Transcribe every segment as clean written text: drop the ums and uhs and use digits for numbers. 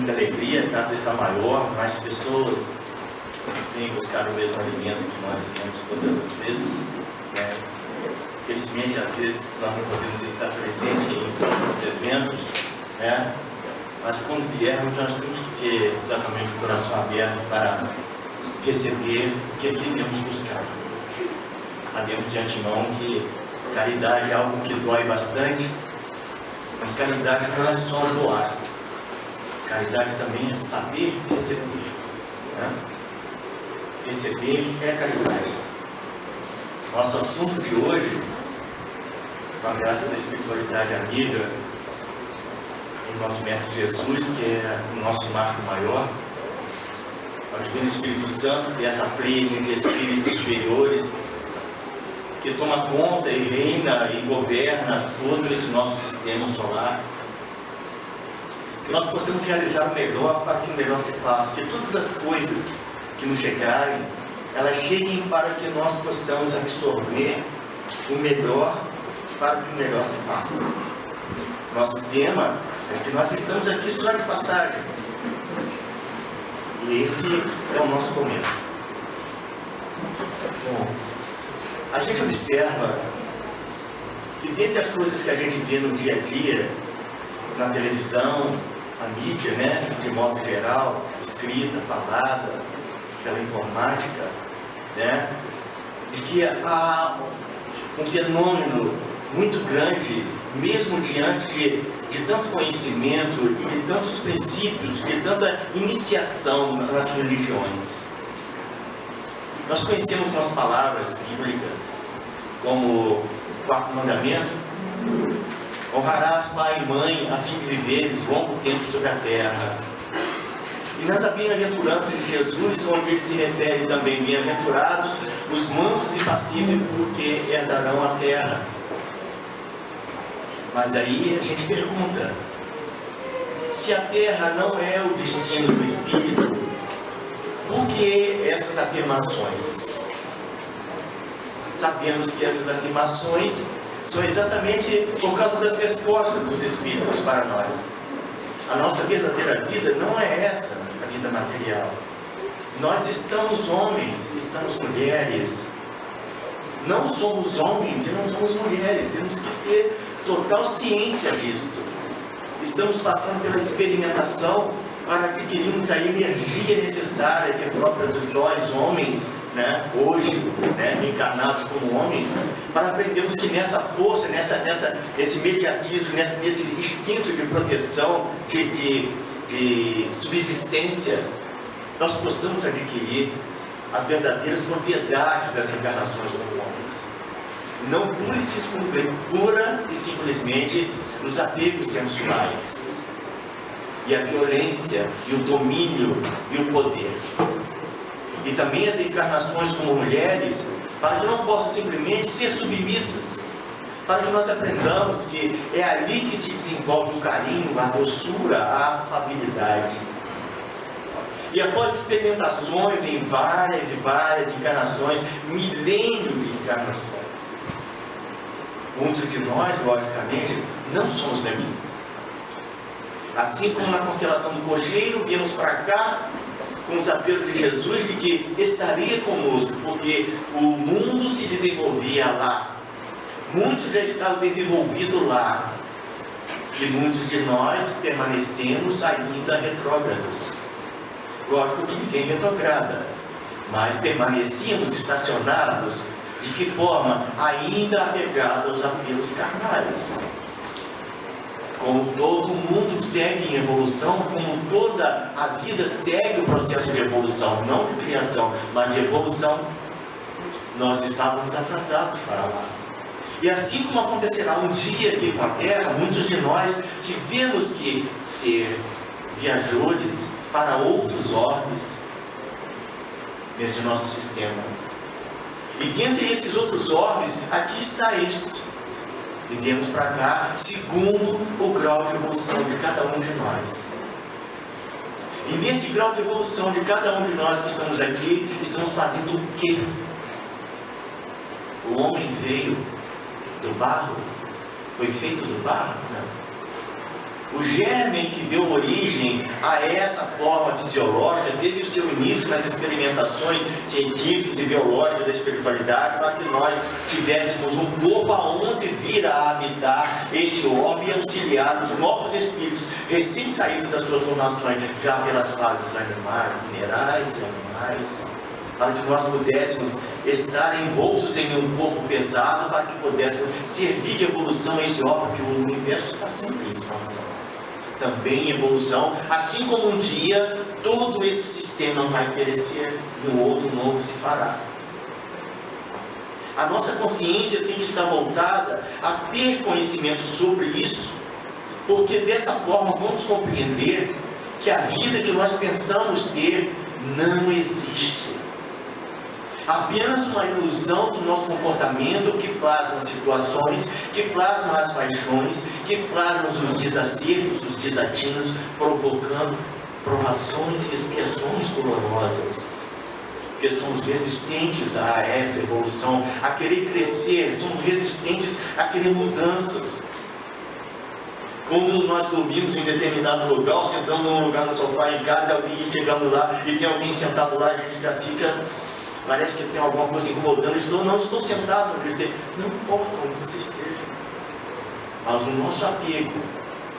muita alegria, a casa está maior, mais pessoas têm buscado o mesmo alimento que nós vemos todas as vezes, né? Felizmente, às vezes, nós não podemos estar presentes em todos os eventos, né? Mas quando viermos, nós temos que ter exatamente o coração aberto para receber o que devemos buscar. Sabemos de antemão que caridade é algo que dói bastante, mas caridade não é só doar. Caridade também é saber receber, né? Receber é caridade. Nosso assunto de hoje, com a graça da espiritualidade amiga em nosso Mestre Jesus, que é o nosso marco maior, ao Divino Espírito Santo, que é essa pleiade de espíritos superiores, que toma conta e reina e governa todo esse nosso sistema solar, que nós possamos realizar o melhor para que o melhor se faça, que todas as coisas que nos chegarem, elas cheguem para que nós possamos absorver o melhor para que o melhor se faça. Nosso tema é que nós estamos aqui só de passagem, e esse é o nosso começo. Bom, a gente observa que dentre as coisas que a gente vê no dia a dia, na televisão, a mídia, né, de modo geral, escrita, falada, pela informática, né, de que há um fenômeno muito grande, mesmo diante de tanto conhecimento e de tantos princípios, de tanta iniciação nas religiões. Nós conhecemos umas palavras bíblicas, como o quarto mandamento: honrarás pai e mãe a fim de viveres longo tempo sobre a terra. E nas bem-aventuranças de Jesus, onde ele se refere também: bem-aventurados os mansos e pacíficos, porque herdarão a terra. Mas aí a gente pergunta: se a terra não é o destino do Espírito, por que essas afirmações? Sabemos que essas afirmações são exatamente por causa das respostas dos Espíritos para nós. A nossa verdadeira vida não é essa, a vida material. Nós estamos homens, estamos mulheres. Não somos homens e não somos mulheres. Temos que ter total ciência disto. Estamos passando pela experimentação para adquirirmos a energia necessária que é própria dos nós homens, né, hoje, né, encarnados como homens, para aprendermos que nessa força, nesse imediatismo, nesse instinto de proteção, de subsistência, nós possamos adquirir as verdadeiras propriedades das encarnações como homens. Não pura e simplesmente nos apegos sensuais, e a violência, e o domínio, e o poder. E também as encarnações como mulheres, para que não possam simplesmente ser submissas, para que nós aprendamos que é ali que se desenvolve o carinho, a doçura, a afabilidade. E após experimentações em várias e várias encarnações, milênios de encarnações, muitos de nós, logicamente, não somos daqui. Assim como na constelação do Cocheiro, viemos para cá com os apelos de Jesus de que estaria conosco, porque o mundo se desenvolvia lá. Muitos já estavam desenvolvidos lá. E muitos de nós permanecemos ainda retrógrados. Lógico que ninguém retrograda, mas permanecíamos estacionados. De que forma? Ainda apegados aos apelos carnais. Como todo mundo segue em evolução, como toda a vida segue o processo de evolução, não de criação, mas de evolução, nós estávamos atrasados para lá. E assim como acontecerá um dia aqui com a Terra, muitos de nós tivemos que ser viajores para outros orbes nesse nosso sistema. E dentre esses outros orbes, aqui está este. E viemos para cá segundo o grau de evolução de cada um de nós. E nesse grau de evolução de cada um de nós que estamos aqui, estamos fazendo o quê? O homem veio do barro? Foi feito do barro? Não. O germe que deu origem a essa forma fisiológica teve o seu início nas experimentações científicas e biológicas da espiritualidade, para que nós tivéssemos um corpo aonde vir a habitar este orbe e auxiliar os novos espíritos recém-saídos das suas formações, já pelas fases animais, minerais e animais, para que nós pudéssemos estar envoltos em um corpo pesado, para que pudéssemos servir de evolução a esse orbe, que o universo está sempre em expansão, também em evolução, assim como um dia todo esse sistema vai perecer e um outro novo se fará. A nossa consciência tem que estar voltada a ter conhecimento sobre isso, porque dessa forma vamos compreender que a vida que nós pensamos ter não existe. Apenas uma ilusão do nosso comportamento que plasma situações, que plasma as paixões, que plasma os desacertos, os desatinos, provocando provações e expiações dolorosas. Porque somos resistentes a essa evolução, a querer crescer, somos resistentes a querer mudanças. Quando nós dormimos em determinado lugar, sentamos num lugar no sofá em casa, e chegamos lá e tem alguém sentado lá, a gente já fica... Parece que tem alguma coisa incomodando. Não estou sentado onde esteja. Não importa onde você esteja. Mas o nosso apego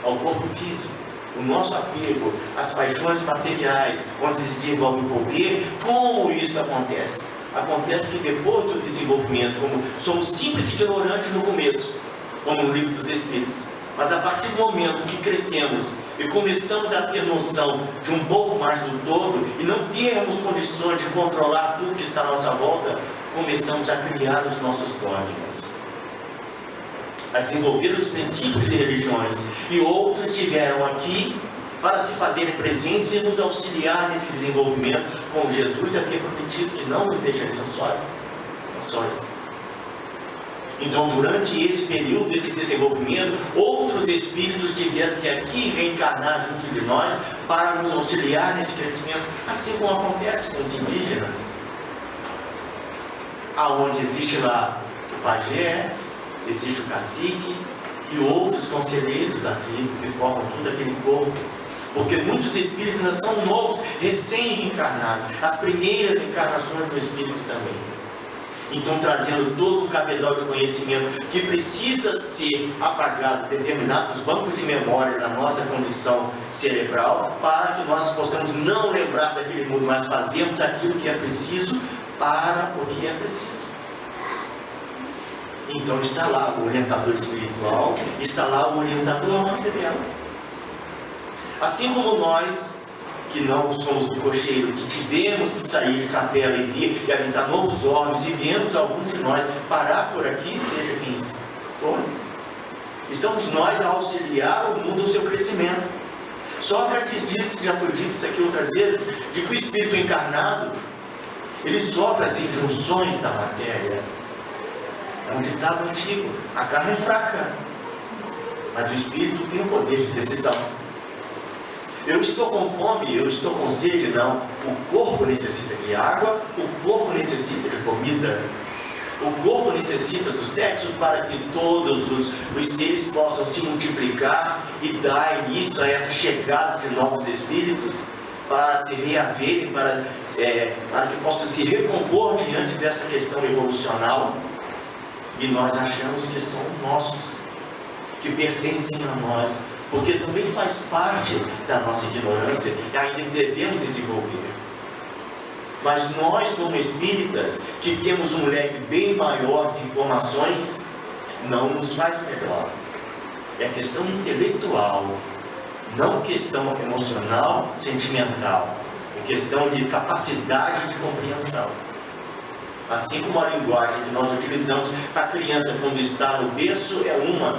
ao corpo físico, o nosso apego às paixões materiais, onde se desenvolve o poder, como isso acontece? Acontece que depois do desenvolvimento, como somos simples e ignorantes no começo, como no Livro dos Espíritos, mas a partir do momento que crescemos e começamos a ter noção de um pouco mais do todo e não termos condições de controlar tudo que está à nossa volta, começamos a criar os nossos dogmas, a desenvolver os princípios de religiões, e outros estiveram aqui para se fazerem presentes e nos auxiliar nesse desenvolvimento, como Jesus havia prometido que não nos deixaria sós. Então, durante esse período, esse desenvolvimento, outros espíritos tiveram que aqui reencarnar junto de nós para nos auxiliar nesse crescimento, assim como acontece com os indígenas. Aonde existe lá o pajé, existe o cacique e outros conselheiros da tribo que formam todo aquele corpo. Porque muitos espíritos ainda são novos, recém-reencarnados, as primeiras encarnações do espírito também. Então, trazendo todo um cabedal de conhecimento que precisa ser apagado, determinados bancos de memória na nossa condição cerebral, para que nós possamos não lembrar daquele mundo, mas fazermos aquilo que é preciso para o que é preciso. Então, está lá o orientador espiritual, está lá o orientador material. Assim como nós, que não somos do cocheiro, que tivemos que sair de capela e vir e habitar novos orbes, e viemos alguns de nós parar por aqui, seja quem for, e somos nós a auxiliar o mundo no seu crescimento. Sócrates disse, já foi dito isso aqui outras vezes, de que o espírito encarnado, ele sofre as injunções da matéria. É um ditado antigo, a carne é fraca, mas o espírito tem o poder de decisão. Eu estou com fome, eu estou com sede, não. O corpo necessita de água, o corpo necessita de comida. O corpo necessita do sexo para que todos os seres possam se multiplicar e dar início a essa chegada de novos espíritos, para se reaverem, para que possam se recompor diante dessa questão evolucional. E nós achamos que são nossos, que pertencem a nós, porque também faz parte da nossa ignorância e ainda devemos desenvolver. Mas nós, como espíritas, que temos um leque bem maior de informações, não nos faz melhor. É questão intelectual, não questão emocional, sentimental. É questão de capacidade de compreensão. Assim como a linguagem que nós utilizamos, a criança quando está no berço é uma,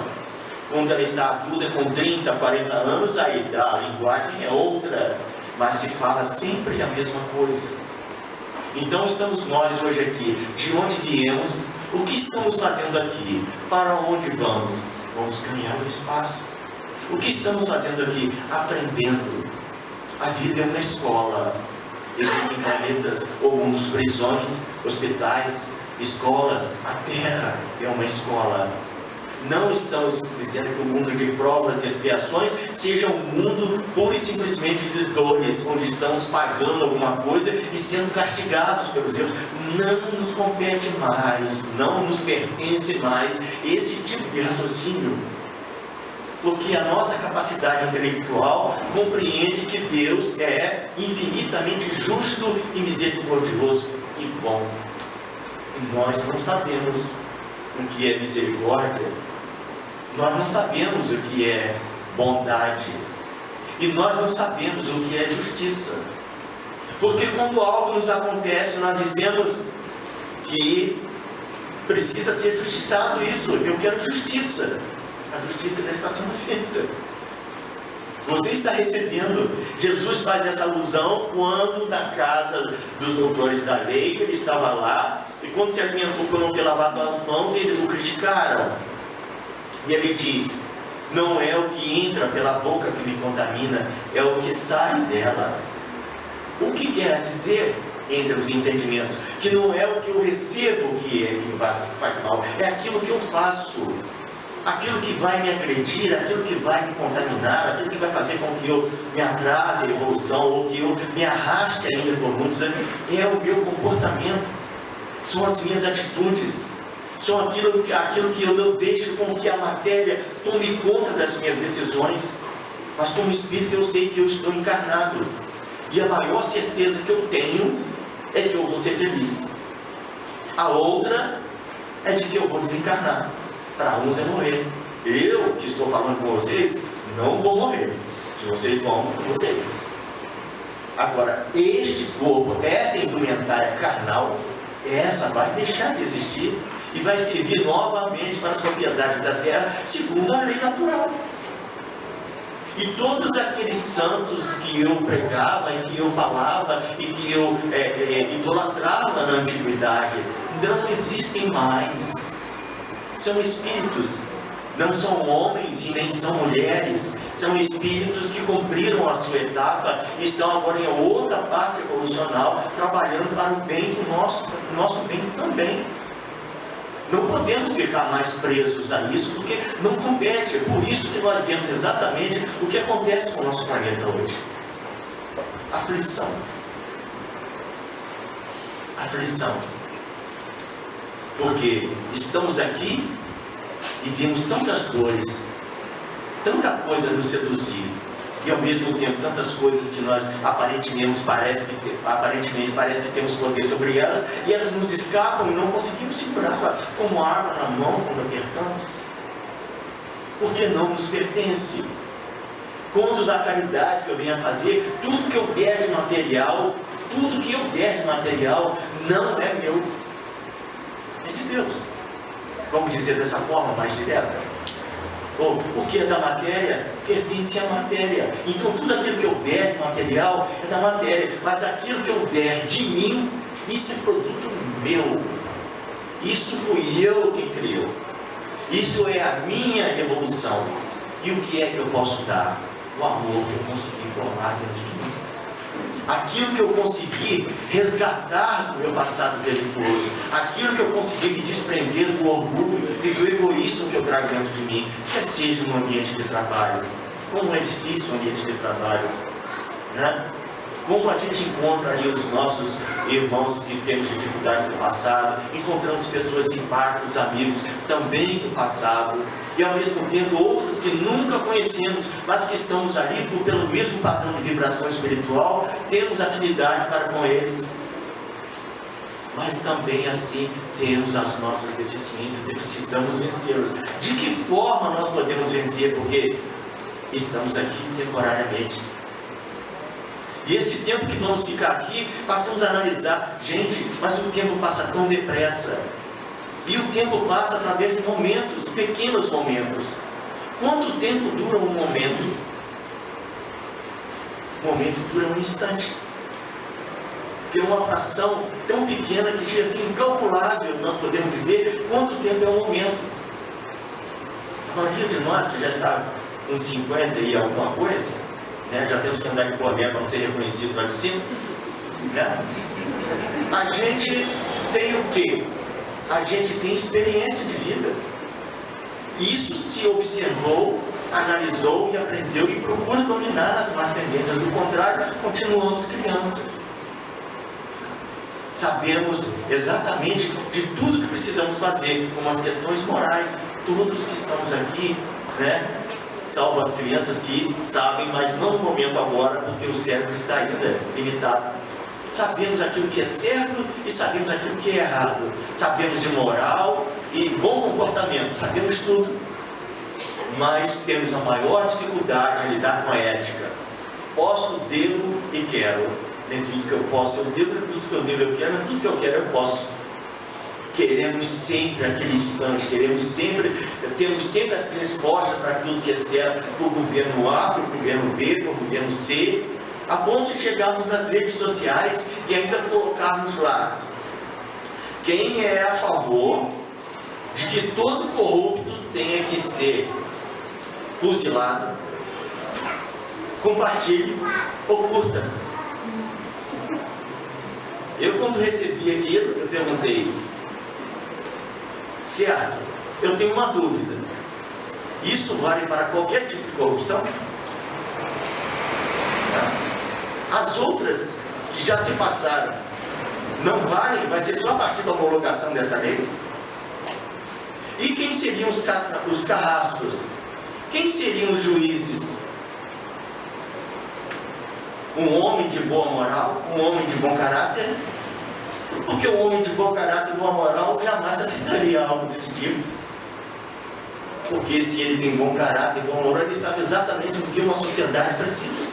quando ela está adulta com 30, 40 anos, aí a linguagem é outra, mas se fala sempre a mesma coisa. Então estamos nós hoje aqui, de onde viemos, o que estamos fazendo aqui, para onde vamos? Vamos ganhar o espaço. O que estamos fazendo aqui? Aprendendo. A vida é uma escola. Existem planetas ou mundos, prisões, hospitais, escolas. A Terra é uma escola. Não estamos dizendo que o mundo de provas e expiações seja um mundo pura e simplesmente de dores, onde estamos pagando alguma coisa e sendo castigados pelos erros. Não nos compete mais, não nos pertence mais esse tipo de raciocínio. Porque a nossa capacidade intelectual compreende que Deus é infinitamente justo e misericordioso e bom. E nós não sabemos o que é misericórdia, nós não sabemos o que é bondade, e nós não sabemos o que é justiça. Porque quando algo nos acontece, nós dizemos que precisa ser justiçado isso, eu quero justiça. A justiça já está sendo feita. Você está recebendo. Jesus faz essa alusão quando na casa dos doutores da lei, ele estava lá, e quando se alimentou por não ter lavado as mãos, eles o criticaram. E ele diz: não é o que entra pela boca que me contamina, é o que sai dela. O que quer dizer, entre os entendimentos, que não é o que eu recebo que faz mal, é aquilo que eu faço. Aquilo que vai me agredir, aquilo que vai me contaminar, aquilo que vai fazer com que eu me atrase a evolução, ou que eu me arraste ainda por muitos anos, é o meu comportamento, são as minhas atitudes, são aquilo que eu não deixo com que a matéria tome conta das minhas decisões. Mas como espírito eu sei que eu estou encarnado, e a maior certeza que eu tenho é que eu vou ser feliz. A outra é de que eu vou desencarnar. Para uns é morrer. Eu que estou falando com vocês, não vou morrer. Se vocês vão, vocês. Agora, este corpo, esta indumentária carnal, essa vai deixar de existir e vai servir novamente para as propriedades da terra, segundo a lei natural. E todos aqueles santos que eu pregava, e que eu falava, e que eu idolatrava na antiguidade, não existem mais. São espíritos, não são homens e nem são mulheres, são espíritos que cumpriram a sua etapa e estão agora em outra parte evolucional, trabalhando para o bem do nosso bem também. Não podemos ficar mais presos a isso, porque não compete. É por isso que nós vemos exatamente o que acontece com o nosso planeta hoje. Aflição. Aflição. Porque estamos aqui e vemos tantas dores, tanta coisa nos seduzir, e ao mesmo tempo tantas coisas que nós aparentemente parece que temos poder sobre elas, e elas nos escapam e não conseguimos segurá-la como arma na mão quando apertamos, porque não nos pertence. Conto da caridade que eu venho a fazer, tudo que eu der de material, não é meu, é de Deus. Vamos dizer dessa forma mais direta. O que é da matéria pertence à matéria. Então tudo aquilo que eu der de material é da matéria, mas aquilo que eu der de mim, isso é produto meu. Isso fui eu que criou. Isso é a minha evolução. E o que é que eu posso dar? O amor que eu consegui formar dentro de mim. Aquilo que eu consegui resgatar do meu passado delituoso, aquilo que eu consegui me desprender do orgulho e do egoísmo que eu trago dentro de mim, quer seja no ambiente de trabalho. Como é difícil o ambiente de trabalho, né? Como a gente encontra ali os nossos irmãos que temos dificuldade no passado, encontramos pessoas simpáticas, amigos também do passado, e ao mesmo tempo outros que nunca conhecemos, mas que estamos ali pelo mesmo padrão de vibração espiritual, temos afinidade para com eles. Mas também assim temos as nossas deficiências e precisamos vencê-las. De que forma nós podemos vencer? Porque estamos aqui temporariamente. E esse tempo que vamos ficar aqui, passamos a analisar, gente, mas o tempo passa tão depressa. E o tempo passa através de momentos, pequenos momentos. Quanto tempo dura um momento? O momento dura um instante. Tem uma fração tão pequena que chega a ser incalculável, nós podemos dizer quanto tempo é um momento. A maioria de nós, que já está com 50 e alguma coisa, né, já temos que andar de boné para não ser reconhecido lá de cima, né? A gente tem o quê? A gente tem experiência de vida. Isso se observou, analisou e aprendeu e procura dominar as más tendências. Do contrário, continuamos crianças. Sabemos exatamente de tudo que precisamos fazer, como as questões morais. Todos que estamos aqui, né? Salvo as crianças que sabem, mas não no momento agora, porque o cérebro está ainda limitado. Sabemos aquilo que é certo e sabemos aquilo que é errado. Sabemos de moral e bom comportamento, sabemos tudo. Mas temos a maior dificuldade em lidar com a ética. Posso, devo e quero. Nem tudo que eu posso eu devo, nem tudo que eu devo eu quero, nem tudo que eu quero eu posso. Queremos sempre aquele instante, temos sempre as respostas para tudo que é certo, para o governo A, para o governo B, para o governo C, a ponto de chegarmos nas redes sociais e ainda colocarmos lá: quem é a favor de que todo corrupto tenha que ser fuzilado, compartilhe ou curta. Eu, quando recebi aquilo, eu perguntei: certo, eu tenho uma dúvida, isso vale para qualquer tipo de corrupção? As outras que já se passaram não valem? Vai ser só a partir da homologação dessa lei? E quem seriam os carrascos? Quem seriam os juízes? Um homem de boa moral? Um homem de bom caráter? Porque o homem de bom caráter e boa moral jamais aceitaria algo desse tipo. Porque se ele tem bom caráter e boa moral, ele sabe exatamente o que uma sociedade precisa.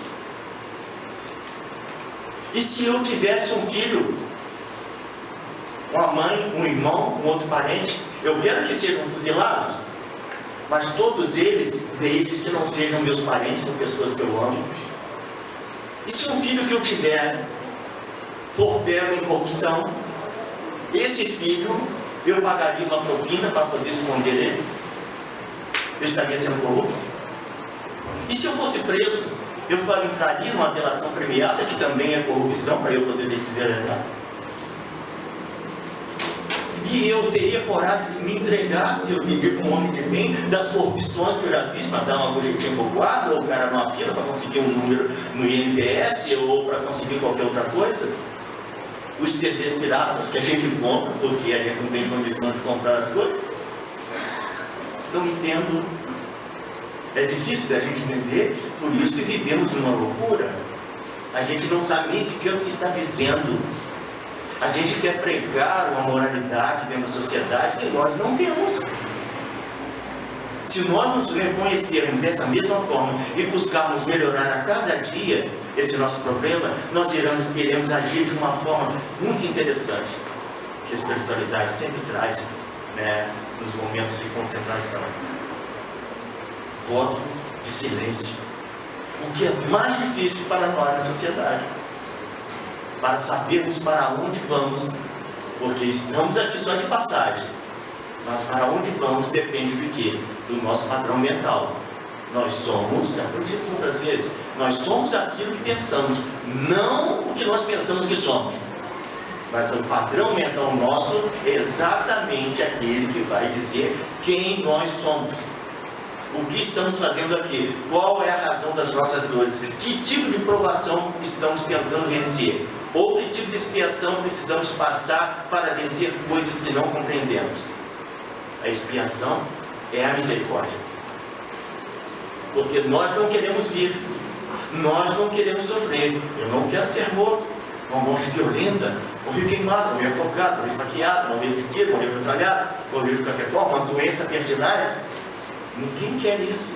E se eu tivesse um filho, uma mãe, um irmão, um outro parente, eu quero que sejam fuzilados, mas todos eles, desde que não sejam meus parentes ou pessoas que eu amo. E se um filho que eu tiver for pego em corrupção, esse filho, eu pagaria uma propina para poder esconder ele? Eu estaria sendo corrupto? E se eu fosse preso, eu entraria numa delação premiada, que também é corrupção, para eu poder dizer a verdade? E eu teria coragem de me entregar, se eu pedir para um homem de bem, das corrupções que eu já fiz, para dar uma gorjetinha para o quadro, ou o cara numa fila para conseguir um número no INPS, ou para conseguir qualquer outra coisa? Os CDs piratas que a gente compra, porque a gente não tem condição de comprar as coisas? Não entendo. É difícil da gente entender, por isso que vivemos numa loucura. A gente não sabe nem sequer o que está dizendo. A gente quer pregar uma moralidade dentro da sociedade que nós não temos. Se nós nos reconhecermos dessa mesma forma e buscarmos melhorar a cada dia esse nosso problema, nós iremos agir de uma forma muito interessante, que a espiritualidade sempre traz, né, nos momentos de concentração. Voto de silêncio. O que é mais difícil para nós na sociedade. Para sabermos para onde vamos, porque estamos aqui só de passagem, mas para onde vamos depende de quê? Do nosso padrão mental. Nós somos, já foi dito muitas vezes, nós somos aquilo que pensamos, não o que nós pensamos que somos, mas o padrão mental nosso é exatamente aquele que vai dizer quem nós somos. O que estamos fazendo aqui? Qual é a razão das nossas dores? Que tipo de provação estamos tentando vencer? Ou que tipo de expiação precisamos passar para vencer coisas que não compreendemos? A expiação é a misericórdia. Porque nós não queremos vir, nós não queremos sofrer. Eu não quero ser morto, uma morte violenta, morrer queimado, morrer afogado, morrer esfaqueado, morrer de tiro, morrer metralhado, morrer de qualquer forma, uma doença pertinaz. Ninguém quer isso,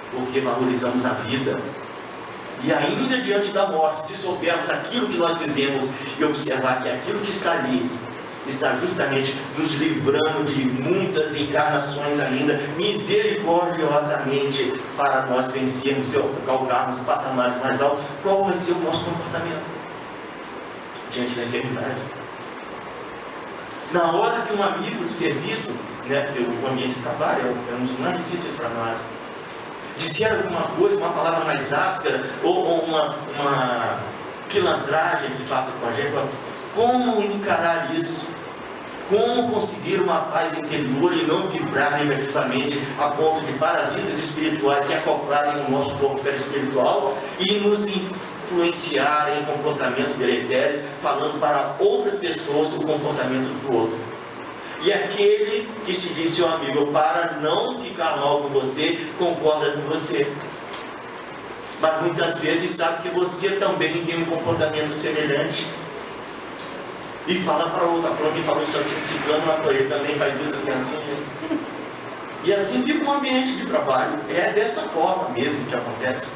porque valorizamos a vida. E ainda diante da morte, se soubermos aquilo que nós fizemos e observar que aquilo que está ali está justamente nos livrando de muitas encarnações ainda, misericordiosamente, para nós vencermos e galgarmos patamares mais altos, qual vai ser o nosso comportamento diante da enfermidade? Na hora que um amigo de serviço, né, que o ambiente de trabalho é um dos mais difíceis para nós, disser alguma coisa, uma palavra mais áspera, ou uma pilantragem que faça com a gente, como encarar isso? Como conseguir uma paz interior e não vibrar negativamente a ponto de parasitas espirituais se acoplarem no nosso corpo perispiritual e nos influenciarem em comportamentos deletérios, falando para outras pessoas o comportamento do outro. E aquele que se diz seu amigo, para não ficar mal com você, concorda com você. Mas muitas vezes sabe que você também tem um comportamento semelhante. E fala para o outro, falando que falou isso assim, ciclano, ele também faz isso assim, assim. E assim fica um ambiente de trabalho. É dessa forma mesmo que acontece.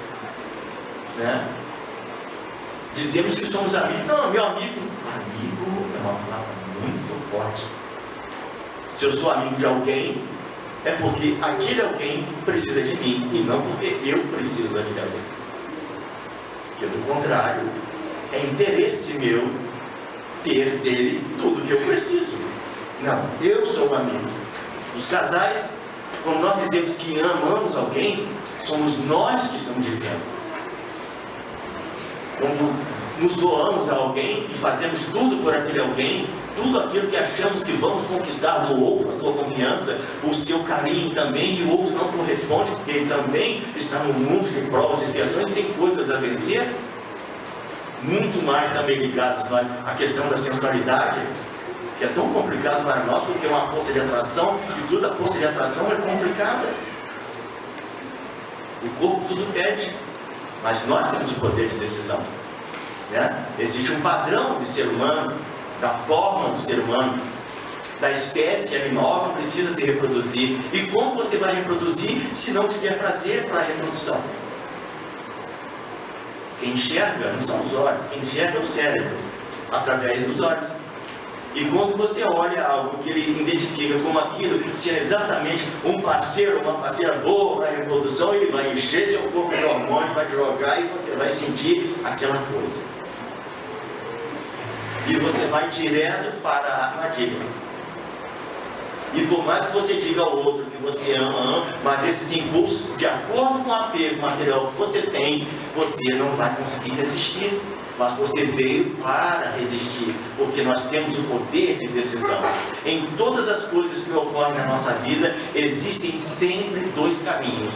Né? Dizemos que somos amigos. Não, meu amigo. Amigo é uma palavra muito forte. Se eu sou amigo de alguém, é porque aquele alguém precisa de mim, e não porque eu preciso daquele alguém. Pelo contrário, é interesse meu ter dele tudo que eu preciso. Não, eu sou o amigo. Os casais, quando nós dizemos que amamos alguém, somos nós que estamos dizendo. Quando nos doamos a alguém e fazemos tudo por aquele alguém, tudo aquilo que achamos que vamos conquistar do outro, a sua confiança, o seu carinho também, e o outro não corresponde, porque ele também está no mundo de provas e expiações, tem coisas a vencer, muito mais também ligadas à questão da sensualidade, que é tão complicado para nós, porque é uma força de atração, e toda força de atração é complicada. O corpo tudo pede, mas nós temos o poder de decisão. Né? Existe um padrão de ser humano, da forma do ser humano, da espécie animal que precisa se reproduzir. E como você vai reproduzir se não tiver prazer para a reprodução? Quem enxerga não são os olhos, quem enxerga é o cérebro, através dos olhos. E quando você olha algo que ele identifica como aquilo, se é exatamente um parceiro, uma parceira boa para a reprodução, ele vai encher seu corpo de hormônio, vai jogar e você vai sentir aquela coisa. E você vai direto para a armadilha. E por mais que você diga ao outro que você ama, mas esses impulsos, de acordo com o apego material que você tem, você não vai conseguir resistir. Mas você veio para resistir, porque nós temos o poder de decisão. Em todas as coisas que ocorrem na nossa vida, existem sempre dois caminhos: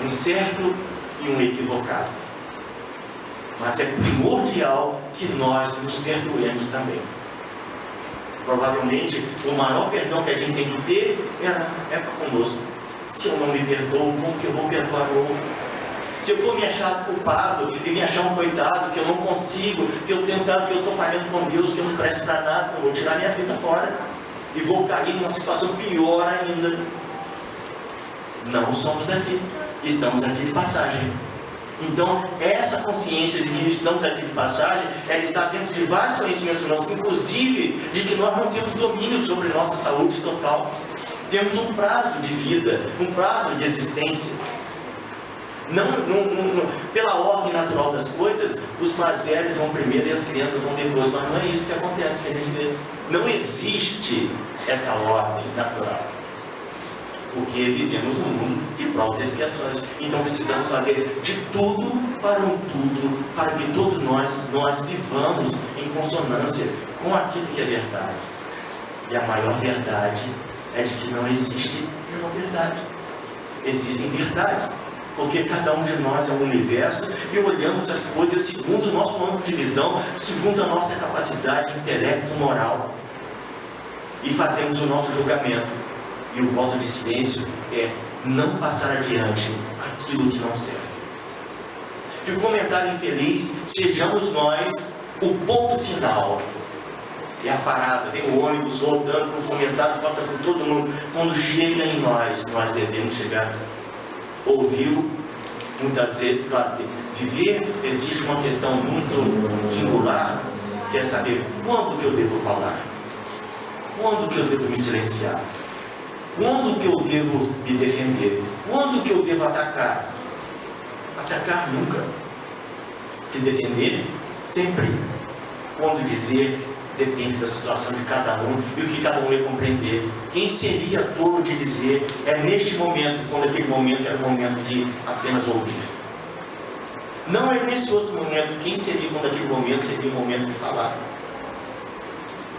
um certo e um equivocado. Mas é primordial que nós nos perdoemos também. Provavelmente, o maior perdão que a gente tem que ter é para conosco. Se eu não me perdoo, como que eu vou perdoar o outro? Se eu for me achar culpado e me achar um coitado, que eu não consigo, que eu tenho falado que eu estou falhando com Deus, que eu não presto para nada, eu vou tirar minha vida fora e vou cair numa situação pior ainda. Não somos daqui, estamos aqui de passagem. Então, essa consciência de que estamos aqui de passagem, ela está dentro de vários conhecimentos nossos, inclusive de que nós não temos domínio sobre nossa saúde total. Temos um prazo de vida, um prazo de existência. Não, pela ordem natural das coisas, os mais velhos vão primeiro e as crianças vão depois, mas não é isso que acontece, que a gente vê. Não existe essa ordem natural, porque vivemos num mundo de provas e expiações. Então precisamos fazer de tudo para que todos nós vivamos em consonância com aquilo que é verdade. E a maior verdade é de que não existe uma verdade. Existem verdades. Porque cada um de nós é um universo e olhamos as coisas segundo o nosso âmbito de visão, segundo a nossa capacidade, intelecto, moral. E fazemos o nosso julgamento. E o voto de silêncio é não passar adiante aquilo que não serve. Que o comentário infeliz sejamos nós o ponto final. É a parada, tem o ônibus rodando com os comentários, passa por todo mundo. Quando chega em nós devemos chegar. Ouviu, muitas vezes, claro, viver, existe uma questão muito singular, que é saber quando que eu devo falar, quando que eu devo me silenciar, quando que eu devo me defender, quando que eu devo atacar. Atacar nunca, se defender sempre. Quando dizer, depende da situação de cada um e o que cada um ia compreender. Quem seria tolo de dizer é neste momento, quando aquele momento era o momento de apenas ouvir? Não é nesse outro momento. Quem seria quando aquele momento seria o momento de falar?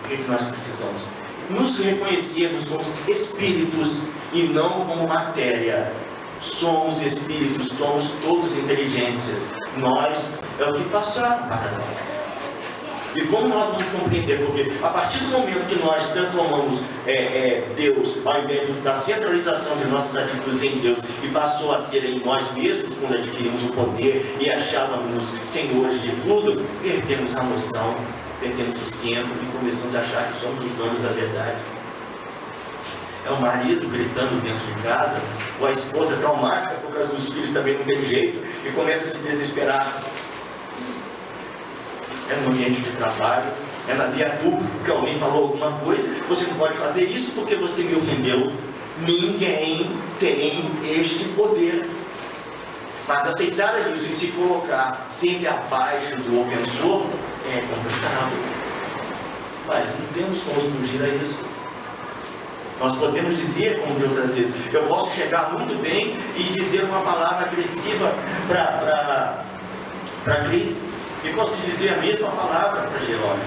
O que nós precisamos? Nos reconhecermos como espíritos e não como matéria. Somos espíritos, somos todos inteligências. Nós, é o que passaram para nós. E como nós vamos compreender? Porque a partir do momento que nós transformamos Deus, ao invés da centralização de nossas atitudes em Deus, e passou a ser em nós mesmos, quando adquirimos o poder e achávamos senhores de tudo, perdemos a noção, perdemos o centro e começamos a achar que somos os donos da verdade. É o marido gritando dentro de casa, ou a esposa traumática por causa dos filhos também não tem jeito, e começa a se desesperar. É no ambiente de trabalho, é na via pública que alguém falou alguma coisa, você não pode fazer isso porque você me ofendeu. Ninguém tem este poder. Mas aceitar isso e se colocar sempre abaixo do ofensor é complicado. Mas não temos como fugir a isso. Nós podemos dizer, como de outras vezes, eu posso chegar muito bem e dizer uma palavra agressiva para Cris. E posso dizer a mesma palavra para Jerônimo.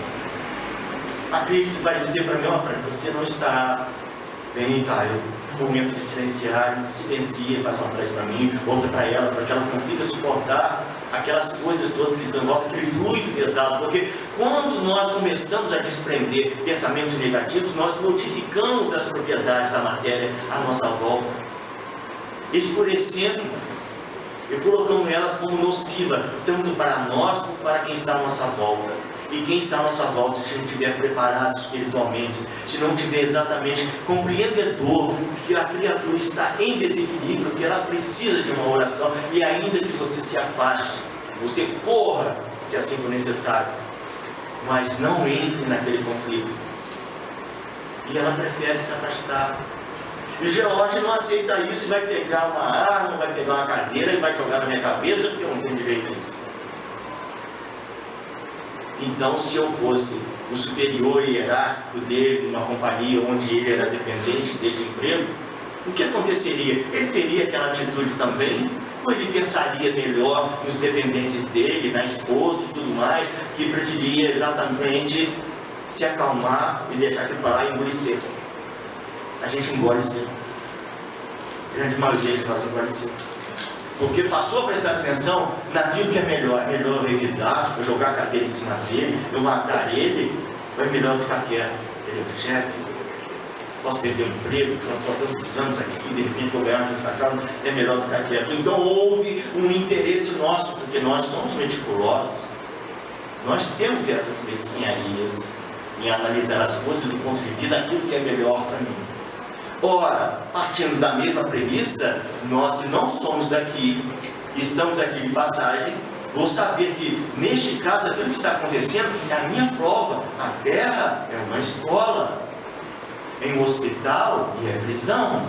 A Cris vai dizer para mim, você não está bem, tá? Momento de silenciar, silencia, faz uma prece para mim, outra para ela, para que ela consiga suportar aquelas coisas todas que estão em volta, aquele fluido pesado. Porque quando nós começamos a desprender pensamentos negativos, nós modificamos as propriedades da matéria à nossa volta, escurecendo e colocando ela como nociva, tanto para nós como para quem está à nossa volta. E quem está à nossa volta, se não estiver preparado espiritualmente, se não estiver exatamente compreendedor de que a criatura está em desequilíbrio, que ela precisa de uma oração, e ainda que você se afaste, você corra, se assim for necessário, mas não entre naquele conflito. E ela prefere se afastar. E George não aceita isso, e vai pegar uma arma, vai pegar uma cadeira e vai jogar na minha cabeça, porque eu não tenho direito a isso. Então, se eu fosse o superior hierárquico dele, numa companhia onde ele era dependente deste emprego, o que aconteceria? Ele teria aquela atitude também? Ou ele pensaria melhor nos dependentes dele, na esposa e tudo mais, que preferia exatamente se acalmar e deixar aquilo para lá e engolir seco? A gente engole seco. A grande maioria de nós engole seco. Porque passou a prestar atenção naquilo que é melhor. É melhor eu revidar, eu jogar a cadeira em cima dele, eu matar ele, ou é melhor eu ficar quieto? Ele é o chefe, posso perder o emprego, já estou há tantos anos aqui, de repente vou ganhar uma justa causa, é melhor ficar quieto. Então houve um interesse nosso, porque nós somos meticulosos. Nós temos essas mesquinharias em analisar as coisas do ponto de vista daquilo que é melhor para mim. Ora, partindo da mesma premissa, nós que não somos daqui, estamos aqui de passagem, vou saber que, neste caso, aquilo que está acontecendo é a minha prova. A Terra é uma escola, é um hospital e é prisão.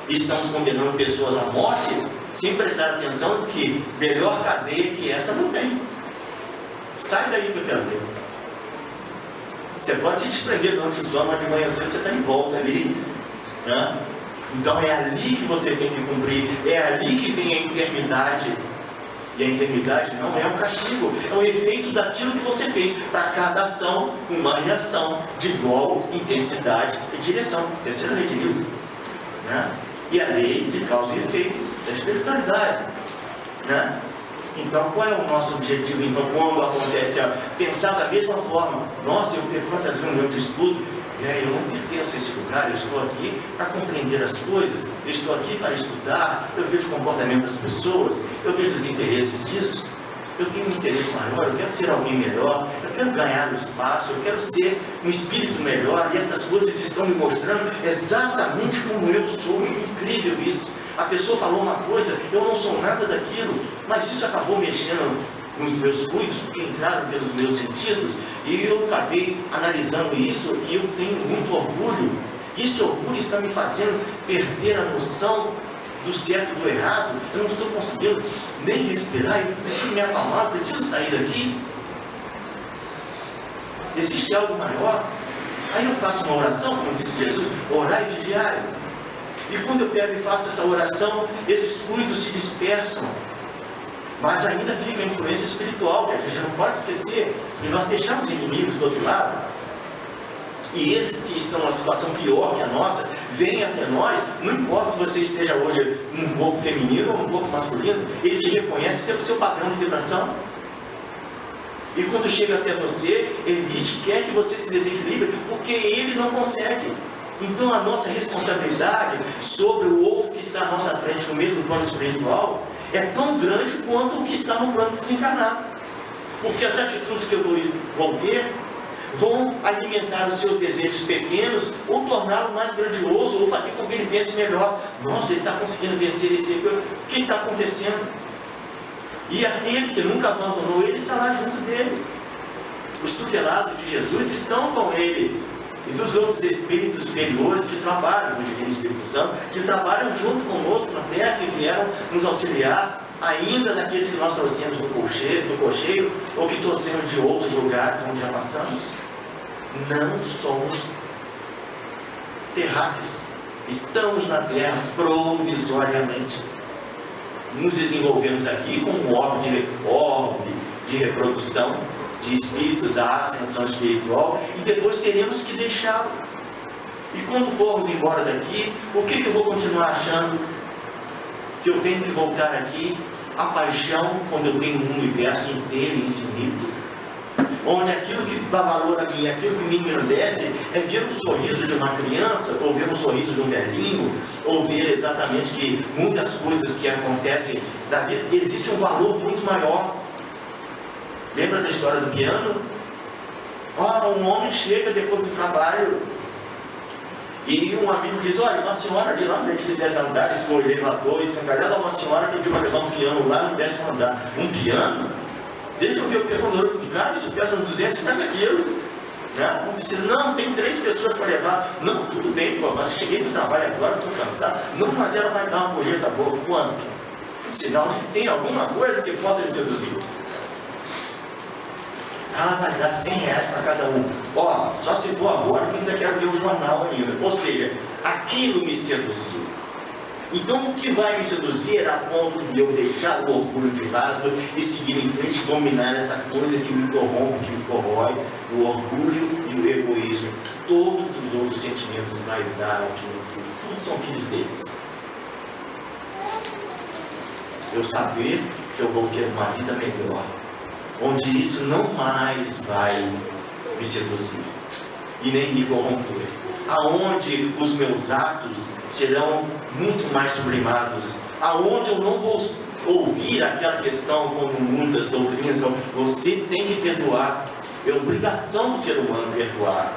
Estamos condenando pessoas à morte sem prestar atenção de que melhor cadeia que essa não tem. Sai daí que eu quero ver. Você pode se desprender durante o sono, mas de manhã cedo você está em volta ali, né? Então é ali que você tem que cumprir, é ali que vem a enfermidade. E a enfermidade não é um castigo, é o efeito daquilo que você fez. Para cada ação, uma reação de igual intensidade e direção. Terceira lei de Newton, né? E a lei de causa e efeito da espiritualidade, né? Então, qual é o nosso objetivo? Então, quando acontece a pensar da mesma forma, nossa, eu perco quantas reuniões de estudo, eu não pertenço a esse lugar, eu estou aqui para compreender as coisas, eu estou aqui para estudar, eu vejo o comportamento das pessoas, eu vejo os interesses disso, eu tenho um interesse maior, eu quero ser alguém melhor, eu quero ganhar o espaço, eu quero ser um espírito melhor, e essas coisas estão me mostrando exatamente como eu sou. Incrível isso. A pessoa falou uma coisa, eu não sou nada daquilo, mas isso acabou mexendo nos meus fluidos, porque entraram pelos meus sentidos, e eu acabei analisando isso, e eu tenho muito orgulho. E esse orgulho está me fazendo perder a noção do certo e do errado. Eu não estou conseguindo nem respirar, eu preciso me acalmar, eu preciso sair daqui. Existe algo maior? Aí eu faço uma oração, como disse Jesus, orar e vigiar. E quando eu pego e faço essa oração, esses fluidos se dispersam. Mas ainda fica a influência espiritual, que a gente não pode esquecer, e nós deixamos inimigos do outro lado. E esses que estão numa situação pior que a nossa, vêm até nós, não importa se você esteja hoje um pouco feminino ou um pouco masculino, ele te reconhece pelo seu padrão de vibração. E quando chega até você, ele quer que você se desequilibre, porque ele não consegue. Então a nossa responsabilidade sobre o outro que está à nossa frente no mesmo plano espiritual é tão grande quanto o que está no plano desencarnado. Porque as atitudes que eu vou ter vão alimentar os seus desejos pequenos, ou torná-lo mais grandioso, ou fazer com que ele pense melhor. Nossa, ele está conseguindo vencer esse... O que está acontecendo? E aquele que nunca abandonou ele está lá junto dele. Os tutelados de Jesus estão com ele. E dos outros espíritos superiores que trabalham, do Divino Espírito Santo, que trabalham junto conosco na terra, que vieram nos auxiliar, ainda daqueles que nós trouxemos do cocheiro, ou que trouxemos de outros lugares onde já passamos. Não somos terráqueos. Estamos na terra provisoriamente. Nos desenvolvemos aqui como um órgão de reprodução de espíritos à ascensão espiritual, e depois teremos que deixá-lo. E quando formos embora daqui, o que eu vou continuar achando? Que eu tenho que voltar aqui? A paixão, quando eu tenho um universo inteiro e infinito, onde aquilo que dá valor a mim, aquilo que me engrandece, é ver um sorriso de uma criança, ou ver um sorriso de um velhinho, ou ver exatamente que muitas coisas que acontecem na vida, existe um valor muito maior. Lembra da história do piano? Um homem chega depois do trabalho e um amigo diz: olha, uma senhora ali lá no edifício 10 andares, com o elevador escancarado, uma senhora pediu para levar um piano lá no 10º andar. Um piano? Deixa eu ver o piano de cara, isso pesa uns 250 quilos. Né? Não precisa, não, tem 3 pessoas para levar. Não, tudo bem, pô, mas cheguei do trabalho agora, estou cansado. Não, mas ela vai dar uma colheita boa. Quanto? Sinal de que tem alguma coisa que possa me seduzir. Ela vai dar 100 reais para cada um. Só se for agora que eu ainda quero ver o jornal ainda. Ou seja, aquilo me seduziu. Então o que vai me seduzir a ponto de eu deixar o orgulho de lado e seguir em frente e dominar essa coisa que me corrompe, que me corrói, o orgulho e o egoísmo. Todos os outros sentimentos, vaidade, tudo são filhos deles. Eu saber que eu vou ter uma vida melhor, onde isso não mais vai me seduzir e nem me corromper, aonde os meus atos serão muito mais sublimados, aonde eu não vou ouvir aquela questão como muitas doutrinas, você tem que perdoar, é obrigação do ser humano perdoar,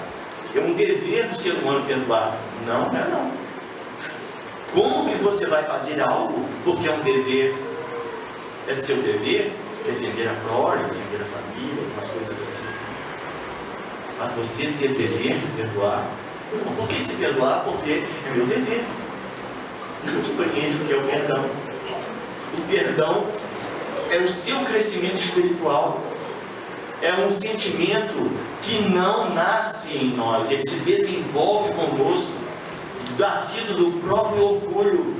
é um dever do ser humano perdoar. Não é não. Como que você vai fazer algo porque é um dever? É seu dever defender a prole, defender a família, algumas coisas assim. Mas você ter dever de perdoar? Não, por que se perdoar? Porque é meu dever. Não compreende o que é o perdão. O perdão é o seu crescimento espiritual. É um sentimento que não nasce em nós, ele se desenvolve conosco, nascido do próprio orgulho.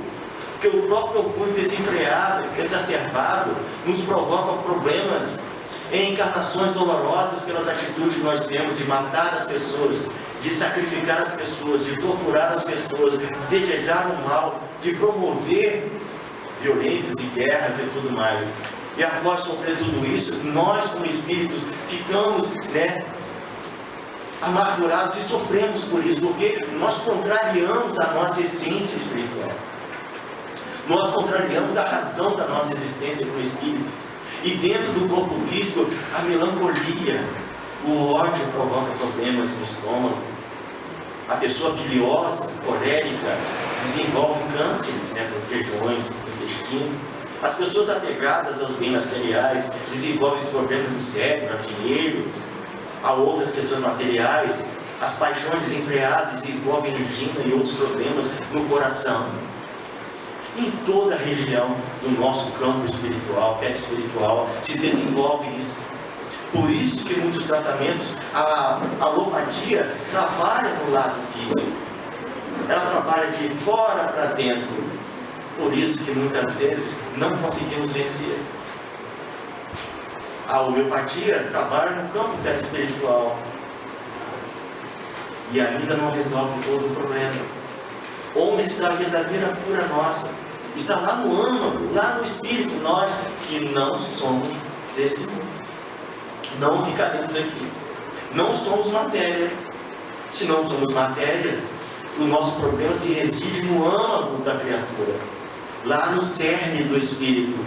Porque o próprio orgulho desenfreado, exacerbado, nos provoca problemas em encarnações dolorosas pelas atitudes que nós temos de matar as pessoas, de sacrificar as pessoas, de torturar as pessoas, de desejar o mal, de promover violências e guerras e tudo mais. E após sofrer tudo isso, nós como espíritos ficamos amargurados e sofremos por isso, porque nós contrariamos a nossa essência espiritual. Nós contrariamos a razão da nossa existência como espíritos. E dentro do corpo físico, a melancolia, o ódio provoca problemas no estômago. A pessoa biliosa, colérica, desenvolve cânceres nessas regiões do intestino. As pessoas apegadas aos bens materiais desenvolvem problemas no cérebro, a dinheiro, a outras questões materiais. As paixões desenfreadas desenvolvem angina e outros problemas no coração. Em toda a região do nosso campo espiritual, espiritual, se desenvolve isso. Por isso que muitos tratamentos, a alopatia trabalha no lado físico. Ela trabalha de fora para dentro. Por isso que muitas vezes não conseguimos vencer. A homeopatia trabalha no campo perispiritual e ainda não resolve todo o problema. Onde está a verdadeira cura nossa? Está lá no âmago, lá no espírito, nós que não somos desse mundo. Não ficaremos aqui. Não somos matéria. Se não somos matéria, o nosso problema se reside no âmago da criatura, lá no cerne do espírito,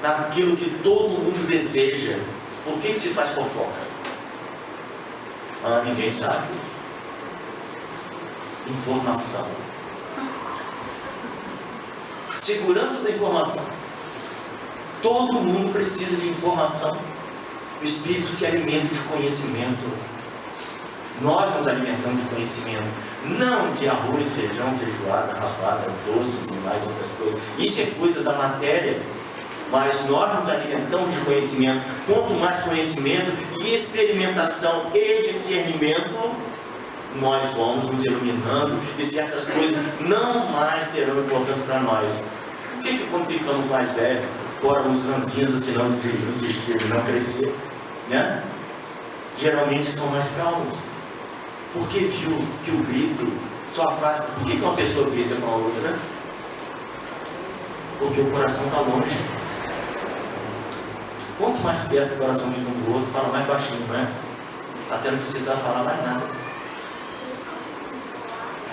naquilo que todo mundo deseja. Por que se faz fofoca? Ninguém sabe. Informação. Segurança da informação. Todo mundo precisa de informação. O espírito se alimenta de conhecimento. Nós nos alimentamos de conhecimento, não de arroz, feijão, feijoada, rabada, doces e mais outras coisas. Isso é coisa da matéria. Mas nós nos alimentamos de conhecimento. Quanto mais conhecimento e experimentação e discernimento, nós vamos nos iluminando e certas coisas não mais terão importância para nós. Por que quando ficamos mais velhos, fora uns ranzinhas que não desistiram, não crescer, né? Geralmente são mais calmos. Porque viu que o grito só afasta. Por que uma pessoa grita com a outra? Porque o coração está longe. Quanto mais perto o coração fica um do outro, fala mais baixinho, né? Até não precisar falar mais nada.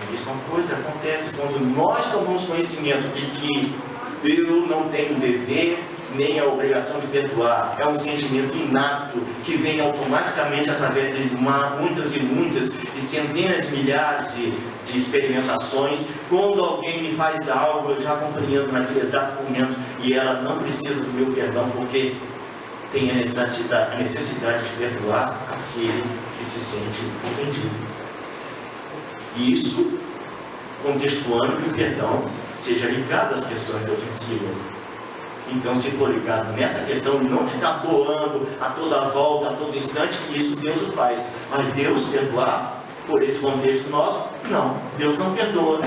A mesma coisa acontece quando nós tomamos conhecimento de que eu não tenho dever nem a obrigação de perdoar. É um sentimento inato que vem automaticamente através de muitas e muitas e centenas de milhares de experimentações. Quando alguém me faz algo, eu já compreendo naquele exato momento e ela não precisa do meu perdão porque tem a necessidade de perdoar aquele que se sente ofendido. Isso contextuando que o perdão seja ligado às questões ofensivas. Então, se for ligado nessa questão de não ficar doando a toda volta, a todo instante, isso Deus o faz. Mas Deus perdoar por esse contexto nosso? Não, Deus não perdoa.